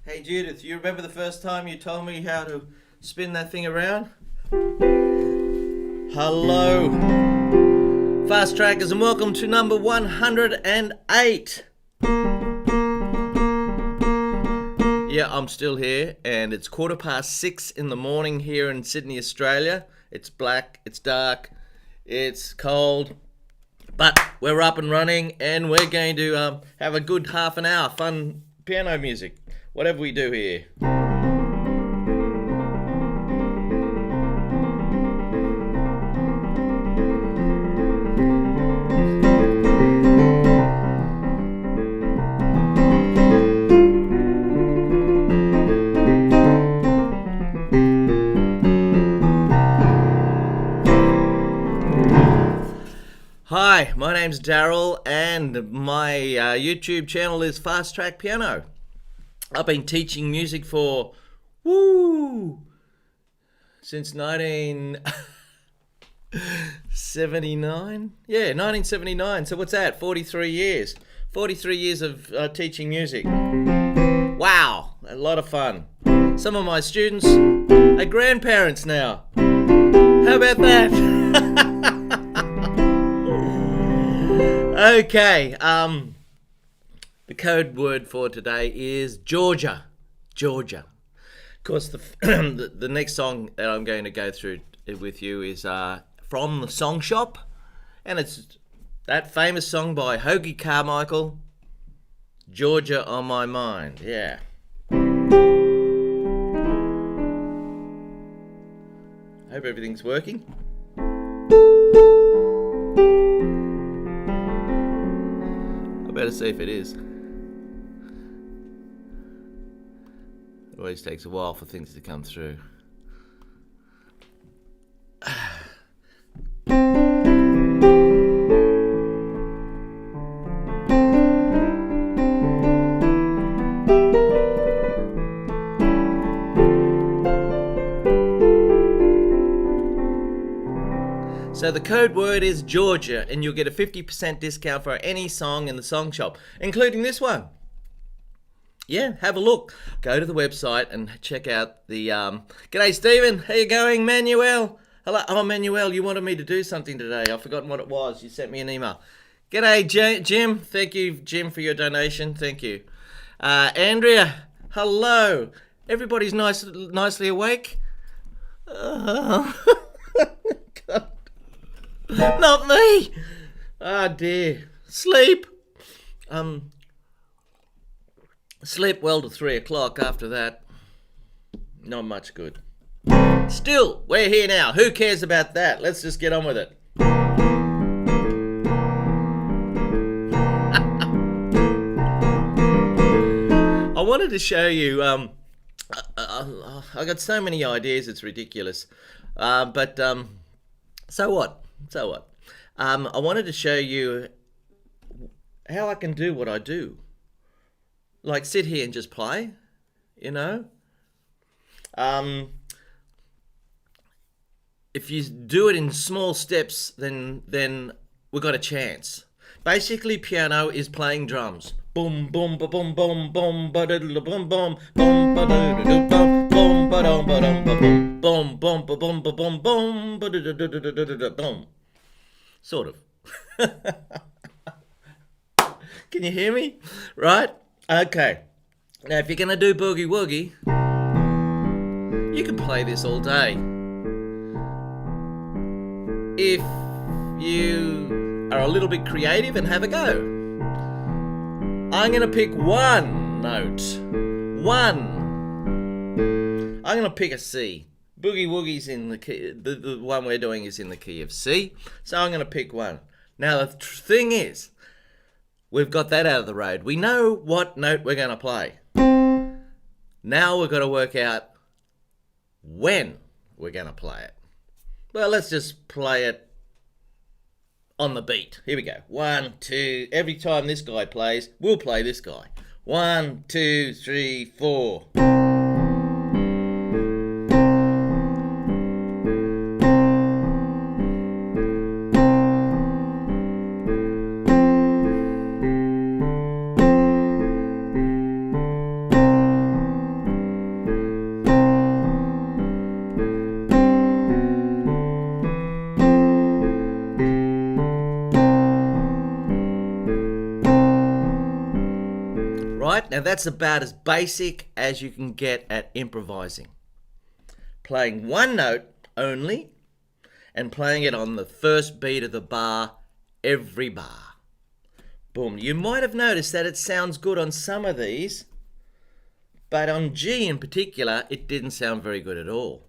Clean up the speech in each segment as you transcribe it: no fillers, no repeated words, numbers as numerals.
Hey Judith, you remember the first time you told me how to spin that thing around? Hello, fast trackers, and welcome to number 108. Yeah, I'm still here, and it's 6:15 in the morning here in Sydney, Australia. It's black, it's dark, it's cold, but we're up and running, and we're going to have a good half an hour fun piano music, whatever we do here. Hi, my name's Daryl, and my YouTube channel is Fast Track Piano. I've been teaching music for since 1979. Yeah, 1979. So what's that? 43 years. 43 years of teaching music. Wow, a lot of fun. Some of my students are grandparents now. How about that? Okay, the code word for today is Georgia. Georgia. Of course, the next song that I'm going to go through with you is from the Song Shop, and it's that famous song by Hoagy Carmichael, Georgia on My Mind. Yeah. Hope everything's working. Better see if it is. It always takes a while for things to come through. So the code word is Georgia, and you'll get a 50% discount for any song in the Song Shop, including this one. Yeah, have a look. Go to the website and check out the... G'day, Stephen. How you going, Manuel? Hello. Oh, Manuel, you wanted me to do something today. I've forgotten what it was. You sent me an email. G'day, Jim. Thank you, Jim, for your donation. Thank you. Andrea, hello. Everybody's nicely awake? God. Not me. Ah, dear. Sleep. Sleep well to 3 o'clock. After that, not much good. Still, we're here now. Who cares about that? Let's just get on with it. I wanted to show you. I got so many ideas. It's ridiculous. But so what? So what? I wanted to show you how I can do what I do. Like sit here and just play, you know? If you do it in small steps, then we got a chance. Basically, piano is playing drums. Boom, boom, ba, boom, boom, boom, ba da da boom, boom, boom, ba da da boom, boom, ba dum, ba dum, ba boom, boom, boom, ba boom, ba boom, boom, ba da da da da da da boom. Sort of. Can you hear me? Right? Okay. Now, if you're going to do boogie woogie, you can play this all day. If you are a little bit creative and have a go, I'm going to pick one note. One. I'm going to pick a C. Boogie Woogie's in the key, the one we're doing is in the key of C, so I'm going to pick one. Now the thing is, we've got that out of the road. We know what note we're going to play. Now we've got to work out when we're going to play it. Well, let's just play it on the beat. Here we go. 1, 2. Every time this guy plays, we'll play this guy. 1, 2, 3, 4. Now that's about as basic as you can get at improvising. Playing one note only and playing it on the first beat of the bar, every bar. Boom. You might have noticed that it sounds good on some of these, but on G in particular, it didn't sound very good at all.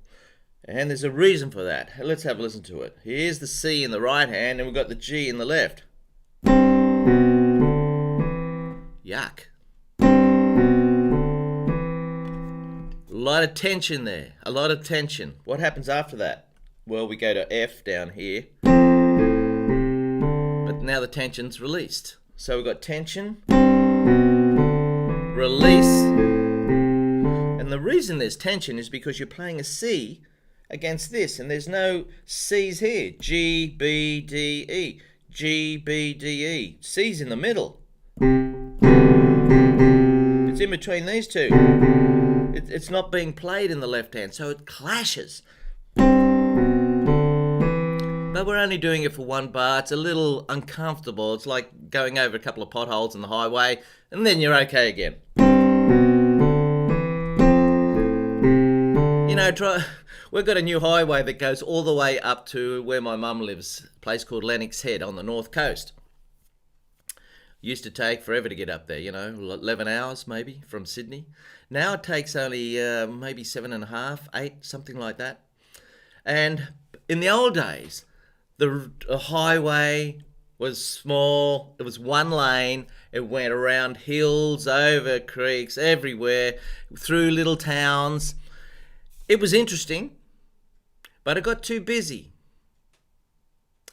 And there's a reason for that. Let's have a listen to it. Here's the C in the right hand and we've got the G in the left. Yuck. A lot of tension there. A lot of tension. What happens after that? Well, we go to F down here. But now the tension's released. So we've got tension, release. And the reason there's tension is because you're playing a C against this, and there's no C's here. G, B, D, E. G, B, D, E. C's in the middle. It's in between these two. It's not being played in the left hand, so it clashes. But we're only doing it for one bar. It's a little uncomfortable. It's like going over a couple of potholes on the highway, and then you're okay again. You know, we've got a new highway that goes all the way up to where my mum lives, a place called Lennox Head on the north coast. Used to take forever to get up there, 11 hours maybe from Sydney. Now it takes only maybe 7.5, 8, something like that. And in the old days, the highway was small. It was one lane. It went around hills, over creeks, everywhere, through little towns. It was interesting, but it got too busy.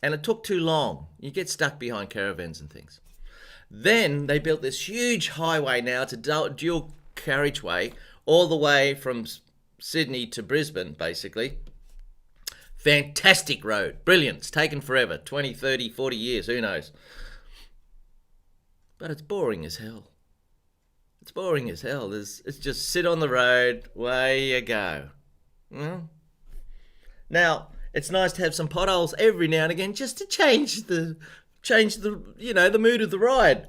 And it took too long. You get stuck behind caravans and things. Then they built this huge highway now. It's a dual carriageway all the way from Sydney to Brisbane, basically. Fantastic road. Brilliant. It's taken forever. 20, 30, 40 years. Who knows? But it's boring as hell. It's boring as hell. It's just sit on the road. Away you go. Now, it's nice to have some potholes every now and again just to change the the mood of the ride.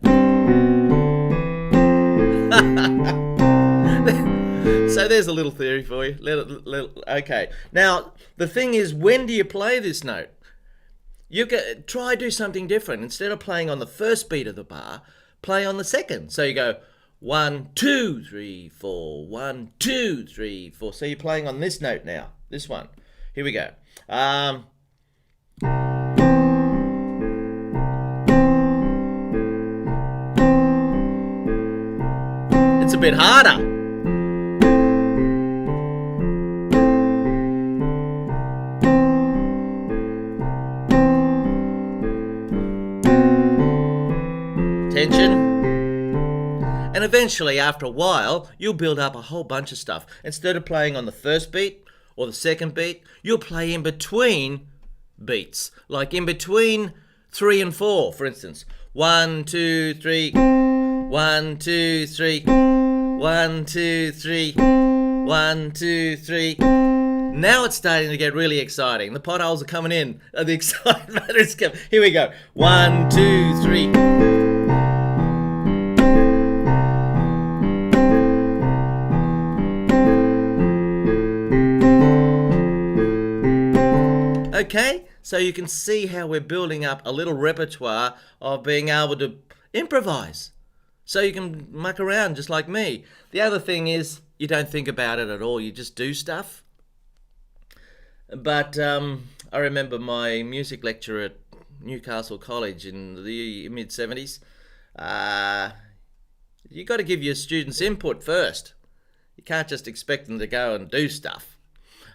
So there's a little theory for you. Okay. Now, the thing is, when do you play this note? You try do something different. Instead of playing on the first beat of the bar, play on the second. So you go 1, 2, 3, 4, 1, 2, 3, 4. So you're playing on this note now. This one. Here we go. It's a bit harder. Tension. And eventually, after a while, you'll build up a whole bunch of stuff. Instead of playing on the first beat or the second beat, you'll play in between beats. Like in between 3 and 4, for instance. 1, 2, 3. 1, 2, 3. 1, 2, 3. 1, 2, 3. Now it's starting to get really exciting. The potholes are coming in. The excitement is coming. Here we go. 1, 2, 3. Okay, so you can see how we're building up a little repertoire of being able to improvise. So you can muck around just like me. The other thing is you don't think about it at all. You just do stuff. But I remember my music lecturer at Newcastle College in the mid-70s. You got to give your students input first. You can't just expect them to go and do stuff.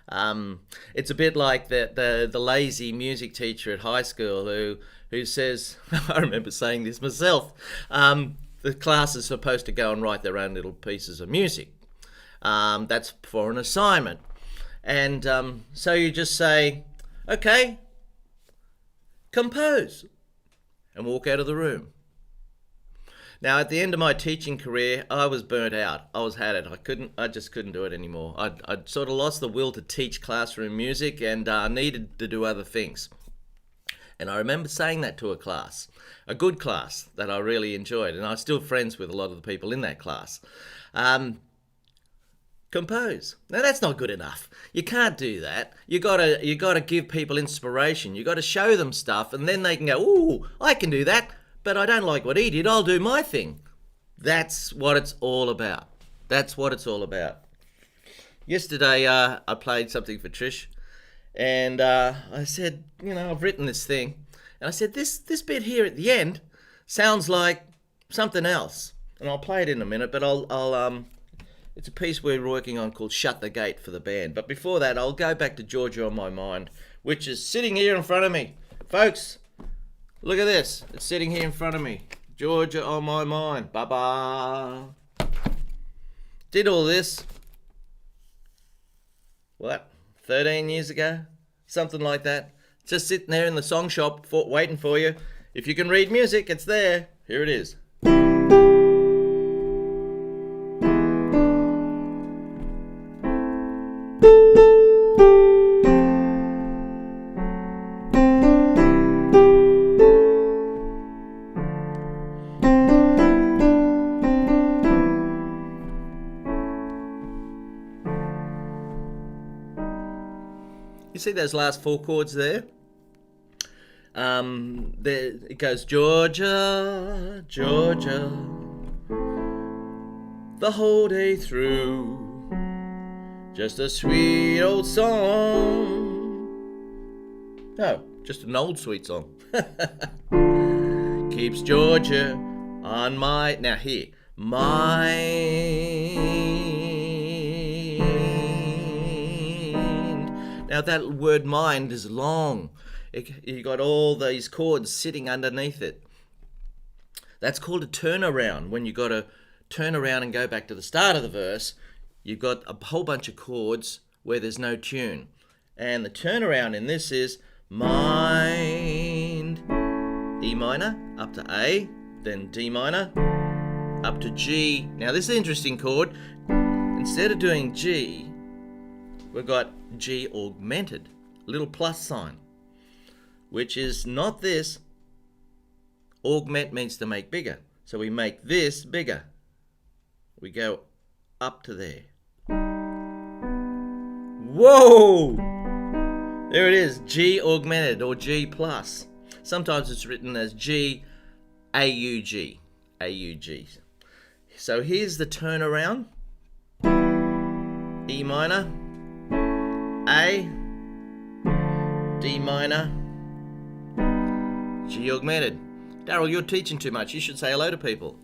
It's a bit like the lazy music teacher at high school who says, I remember saying this myself, the class is supposed to go and write their own little pieces of music. That's for an assignment. And so you just say, okay, compose, and walk out of the room. Now, at the end of my teaching career, I was burnt out. I just couldn't do it anymore. I'd sort of lost the will to teach classroom music and needed to do other things. And I remember saying that to a class, a good class that I really enjoyed, and I'm still friends with a lot of the people in that class. Compose. Now that's not good enough. You can't do that. You gotta give people inspiration. You gotta show them stuff, and then they can go, "Ooh, I can do that, but I don't like what he did. I'll do my thing." That's what it's all about. That's what it's all about. Yesterday, I played something for Trish, and I said, I've written this thing, and I said, this bit here at the end sounds like something else, and I'll play it in a minute, but I'll it's a piece we're working on called Shut the Gate for the band. But before that, I'll go back to Georgia on My Mind, which is sitting here in front of me. Folks, look at this. It's sitting here in front of me. Georgia on My Mind. Ba-ba. Did all this, 13 years ago? Something like that. Just sitting there in the song shop waiting for you. If you can read music, it's there. Here it is. You see those last 4 chords there? It goes Georgia, Georgia, the whole day through. Just a sweet old song. No, just an old sweet song. Keeps Georgia on my... Now here. Mind. Now that word mind is long. You got all these chords sitting underneath it. That's called a turnaround. When you got to turn around and go back to the start of the verse, you've got a whole bunch of chords where there's no tune. And the turnaround in this is mind, E minor, up to A, then D minor, up to G. Now this is an interesting chord. Instead of doing G, we've got G augmented, little plus sign, which is not this. Augment means to make bigger. So we make this bigger. We go up to there. Whoa! There it is, G augmented or G plus. Sometimes it's written as G AUG. AUG. So here's the turnaround. E minor, A, D minor, G augmented. Daryl, you're teaching too much. You should say hello to people.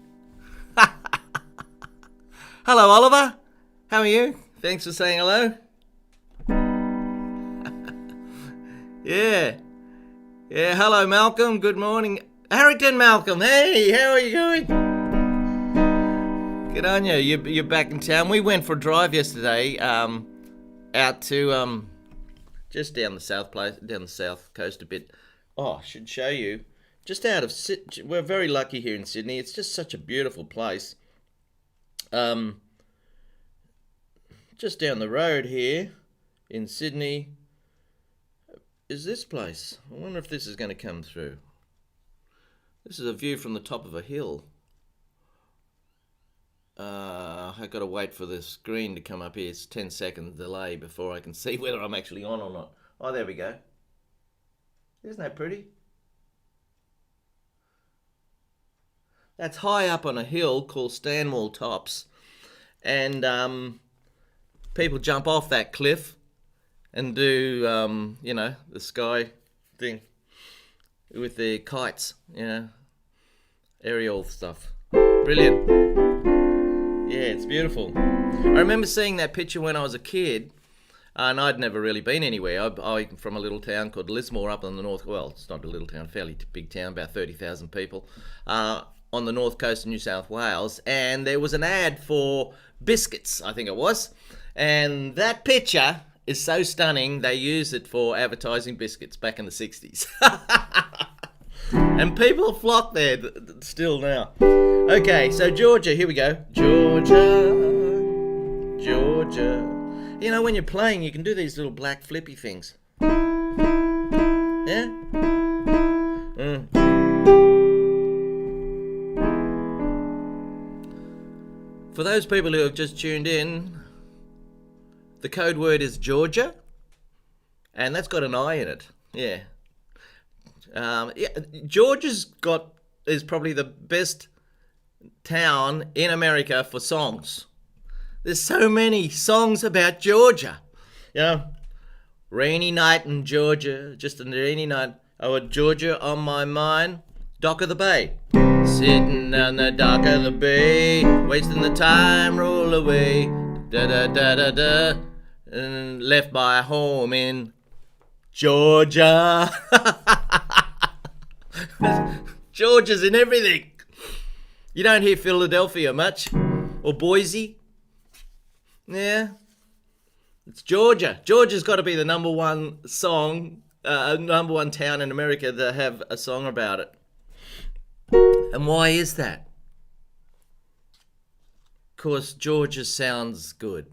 Hello, Oliver. How are you? Thanks for saying hello. Yeah. Yeah, hello, Malcolm. Good morning. Hurricane Malcolm. Hey, how are you going? Good on you. You're back in town. We went for a drive yesterday out to just down the south coast a bit. Oh, I should show you. Just out of Sydney. We're very lucky here in Sydney. It's just such a beautiful place. Just down the road here in Sydney is this place. I wonder if this is going to come through. This is a view from the top of a hill. I've got to wait for the screen to come up here. It's 10 seconds delay before I can see whether I'm actually on or not. Oh, there we go. Isn't that pretty? That's high up on a hill called Stanwell Tops. And people jump off that cliff and do, the sky thing with their kites, aerial stuff. Brilliant. Yeah, it's beautiful. I remember seeing that picture when I was a kid, and I'd never really been anywhere. I'm from a little town called Lismore up in the north. Well, it's not a little town, fairly big town, about 30,000 people, on the north coast of New South Wales. And there was an ad for biscuits, I think it was. And that picture is so stunning, they used it for advertising biscuits back in the 60s. And people flock there still now. Okay, so Georgia, here we go. Georgia, Georgia. You know, when you're playing, you can do these little black flippy things. Yeah? For those people who have just tuned in, the code word is Georgia, and that's got an I in it. Yeah. Georgia's is probably the best town in America for songs. There's so many songs about Georgia. Rainy night in Georgia, just a rainy night. Oh, Georgia on my mind, dock of the bay. Sitting on the dock of the bay, wasting the time, roll away. Da da da da da. And left my home in Georgia. Georgia's in everything. You don't hear Philadelphia much, or Boise. Yeah, it's Georgia. Georgia's got to be the number one number one town in America that have a song about it. And why is that? Because Georgia sounds good.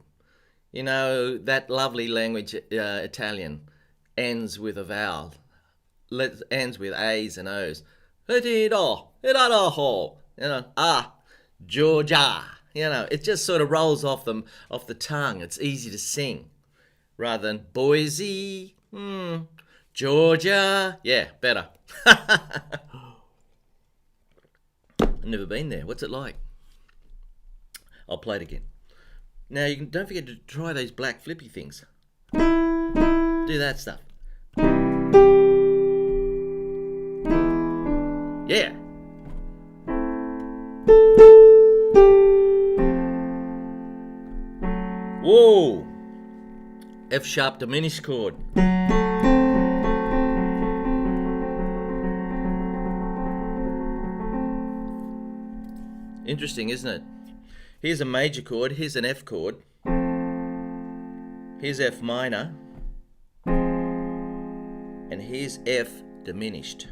You know, that lovely language, Italian, ends with a vowel. Ends with A's and O's. Georgia. It just sort of rolls off the tongue. It's easy to sing. Rather than Boise, Georgia. Yeah, better. I've never been there. What's it like? I'll play it again. Now, don't forget to try those black flippy things. Do that stuff. Yeah. Whoa. F sharp diminished chord. Interesting, isn't it? Here's a major chord, here's an F chord. Here's F minor. And here's F diminished.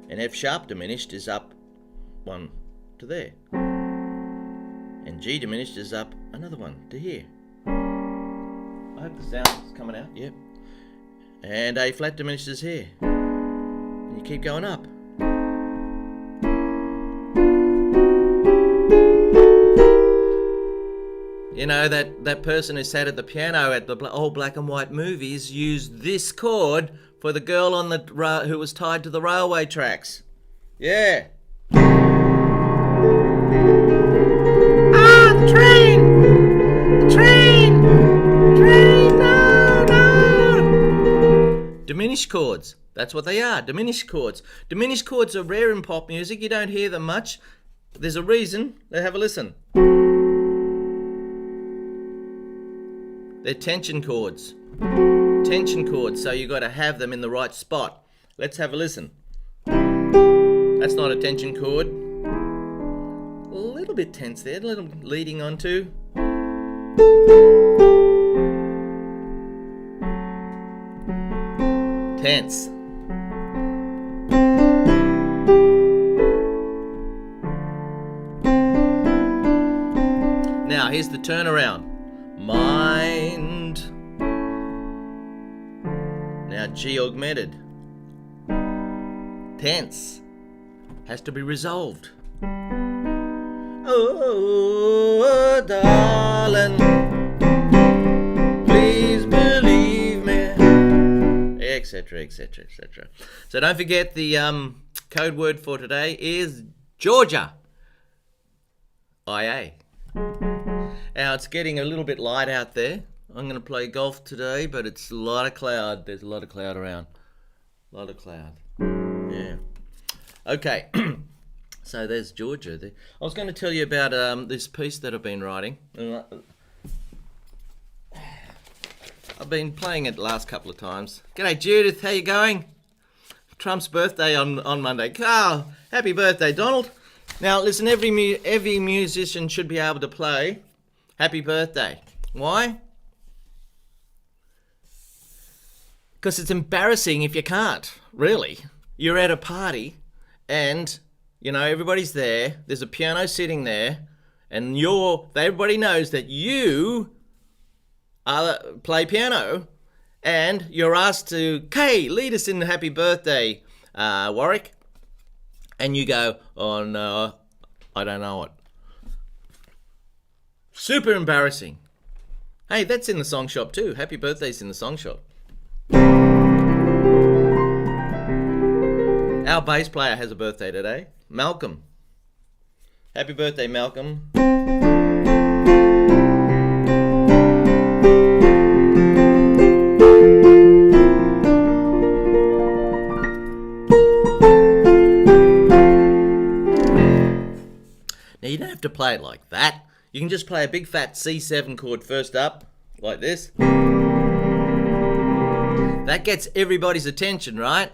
And F sharp diminished is up one to there. And G diminished is up another one to here. I hope the sound is coming out. Yep. And A flat diminished is here. And you keep going up. You know, that person who sat at the piano at the old black and white movies used this chord for the girl on who was tied to the railway tracks. Yeah. Ah, the train! The train! Train! No, no! Diminished chords. That's what they are, diminished chords. Diminished chords are rare in pop music. You don't hear them much. There's a reason. Have a listen. They're tension chords. Tension chords, so you've got to have them in the right spot. Let's have a listen. That's not a tension chord. A little bit tense there, a little leading on to. Tense. Now, here's the turnaround. Mind. Now G augmented. Tense. Has to be resolved. Oh, darling, please believe me. Etc, etc, etc. So don't forget the code word for today is Georgia. IA. Now, it's getting a little bit light out there. I'm going to play golf today, but it's a lot of cloud. There's a lot of cloud around. A lot of cloud. Yeah. Okay. So there's Georgia. I was going to tell you about this piece that I've been writing. I've been playing it the last couple of times. G'day, Judith. How you going? Trump's birthday on Monday. Carl, happy birthday, Donald. Now, listen, every musician should be able to play Happy Birthday. Why? Because it's embarrassing if you can't, really. You're at a party and, everybody's there. There's a piano sitting there and everybody knows that you play piano And you're asked to, Kay, lead us in the happy birthday, Warwick. And you go, oh no, I don't know it. Super embarrassing. Hey, that's in the song shop too. Happy birthday's in the song shop. Our bass player has a birthday today, Malcolm. Happy birthday, Malcolm. Now you don't have to play it like that. You can just play a big fat C7 chord first up, like this. That gets everybody's attention, right?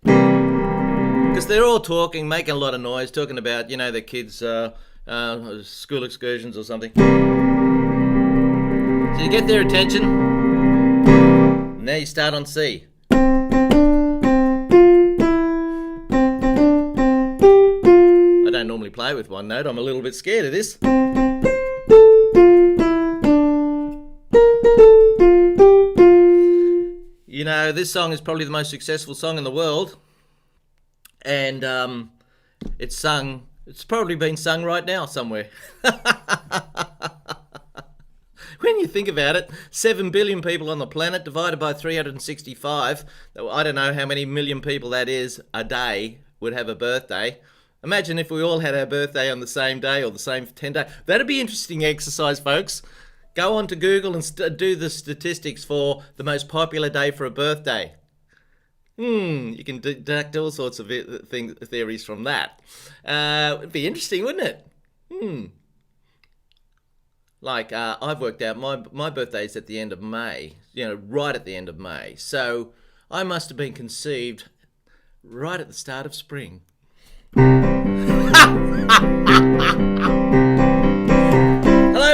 Because they're all talking, making a lot of noise, talking about, you know, their kids' school excursions or something. So you get their attention. Now you start on C. I don't normally play with one note. I'm a little bit scared of this. You know, this song is probably the most successful song in the world. And it's probably been sung right now somewhere. When you think about it, 7 billion people on the planet divided by 365, I don't know how many million people that is a day would have a birthday. Imagine if we all had our birthday on the same day or the same 10 days. That'd be interesting exercise, folks. Go on to Google and do the statistics for the most popular day for a birthday. You can deduct all sorts of theories from that. It'd be interesting, wouldn't it? Like, I've worked out my birthday's at the end of May, you know, right at the end of May. So I must have been conceived right at the start of spring. Hello,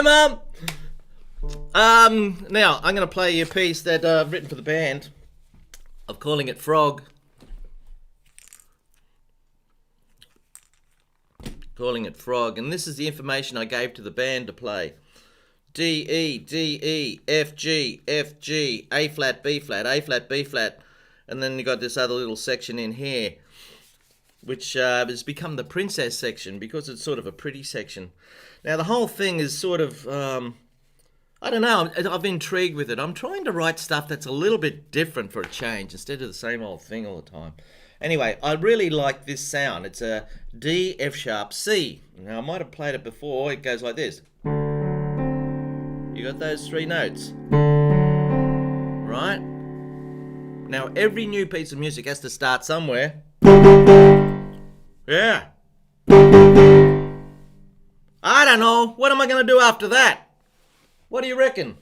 Mum. Now, I'm going to play you a piece that I've written for the band. I'm calling it Frog. Calling it Frog. And this is the information I gave to the band to play. D, E, D, E, F, G, F, G, A flat, B flat, A flat, B flat. And then you got this other little section in here, which has become the princess section because it's sort of a pretty section. Now, the whole thing is sort of... I don't know, I've been intrigued with it. I'm trying to write stuff that's a little bit different for a change instead of the same old thing all the time. Anyway, I really like this sound. It's a D, F sharp, C. Now, I might have played it before. It goes like this. You got those three notes? Right? Now, every new piece of music has to start somewhere. Yeah. I don't know. What am I going to do after that? What do you reckon?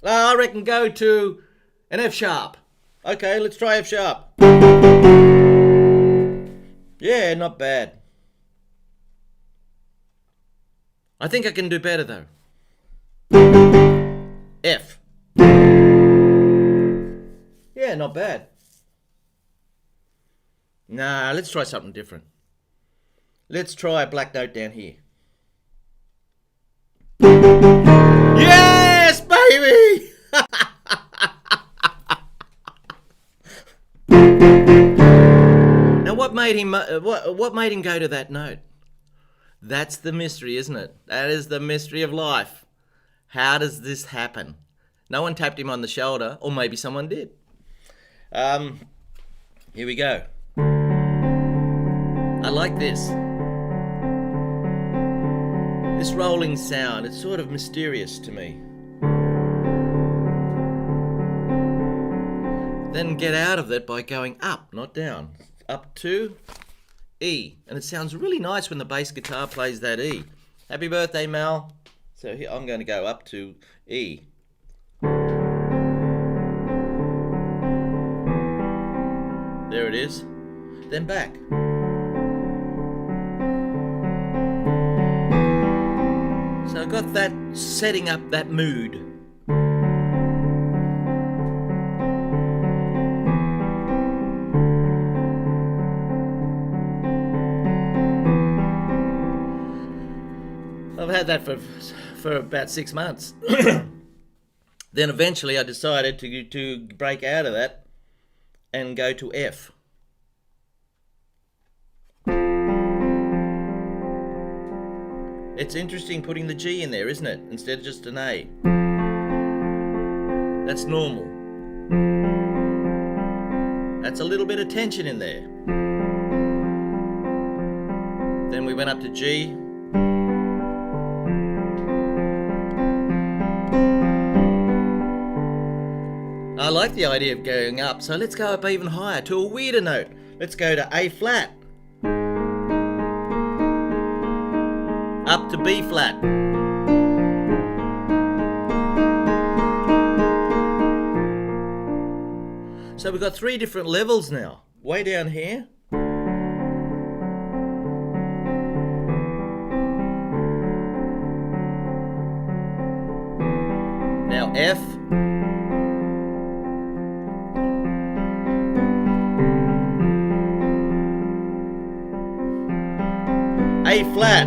I reckon go to an F sharp. Okay, let's try F sharp. Yeah, not bad. I think I can do better though. F. Yeah, not bad. Nah, let's try something different. Let's try a black note down here. Yes, baby! Now, what made him go to that note? That's the mystery, isn't it? That is the mystery of life. How does this happen? No one tapped him on the shoulder, or maybe someone did. Here we go. I like this. This rolling sound, it's sort of mysterious to me. Then get out of it by going up, not down. Up to E. And it sounds really nice when the bass guitar plays that E. Happy birthday, Mel. So here I'm going to go up to E. There it is. Then back. So I got that setting up that mood. I've had that for about 6 months. Then eventually I decided to break out of that and go to F. It's interesting putting the G in there, isn't it? Instead of just an A. That's normal. That's a little bit of tension in there. Then we went up to G. I like the idea of going up, so let's go up even higher to a weirder note. Let's go to A flat. Up to B flat. So we've got 3 different levels now. Way down here. Now F. A flat.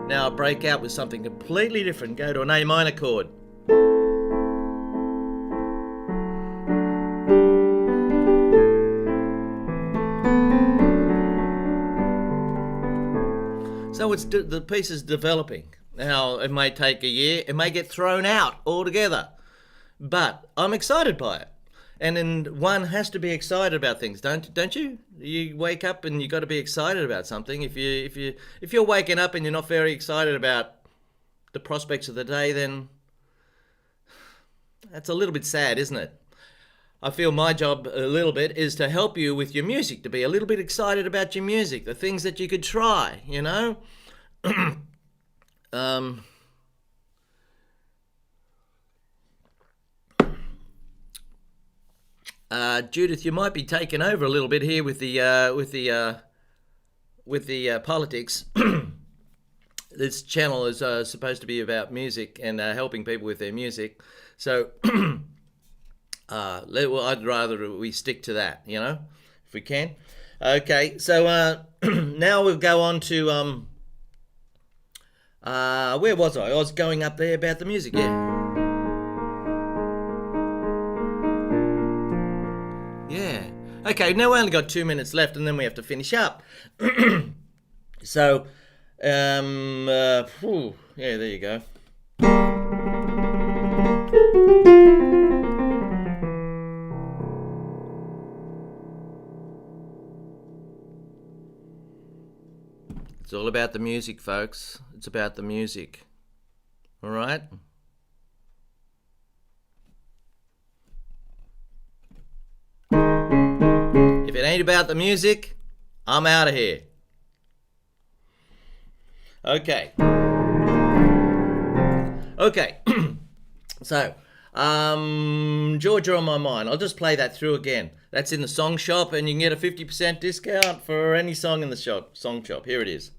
Now I break out with something completely different. Go to an A minor chord. So the piece is developing. Now, it may take a year, it may get thrown out altogether, but I'm excited by it. And then one has to be excited about things, don't you? You wake up and you got to be excited about something. If you're waking up and you're not very excited about the prospects of the day, then that's a little bit sad, isn't it? I feel my job a little bit is to help you with your music, to be a little bit excited about your music, the things that you could try, you know? Judith, you might be taken over a little bit here with the politics. This channel is supposed to be about music and helping people with their music. So I'd rather we stick to that, you know, if we can. Okay, so now we'll go on to where was I? I was going up there about the music, yeah. Yeah. Okay, now we only got 2 minutes left and then we have to finish up. So, yeah, there you go. It's all about the music, folks. It's about the music. All right? If it ain't about the music, I'm out of here. Okay. Okay. So, Georgia on My Mind. I'll just play that through again. That's in the song shop, and you can get a 50% discount for any song in the song shop. Here it is.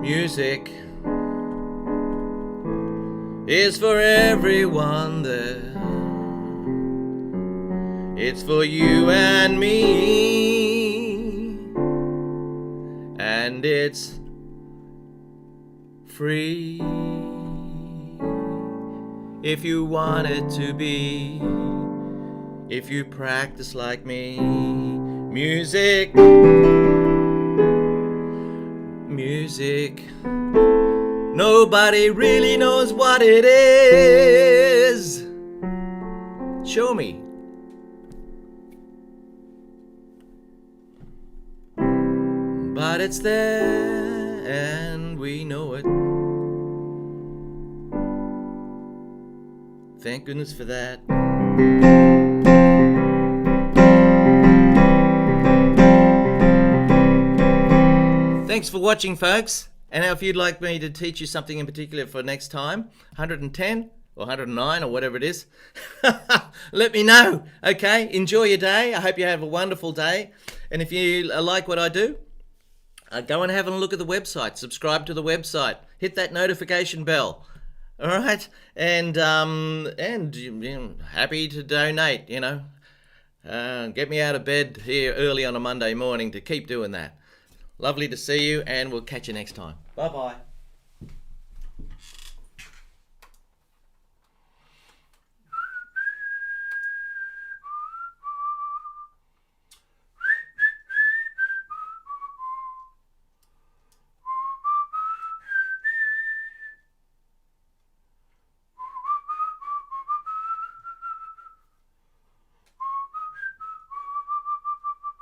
Music is for everyone there. It's for you and me, and it's free if you want it to be, if you practice like me. Music, nobody really knows what it is. Show me. But it's there and we know it. Thank goodness for that. Thanks for watching, folks. And now if you'd like me to teach you something in particular for next time, 110 or 109 or whatever it is, let me know. Okay, enjoy your day. I hope you have a wonderful day. And if you like what I do, go and have a look at the website. Subscribe to the website. Hit that notification bell. All right, and happy to donate. Get me out of bed here early on a Monday morning to keep doing that. Lovely to see you, and we'll catch you next time. Bye bye.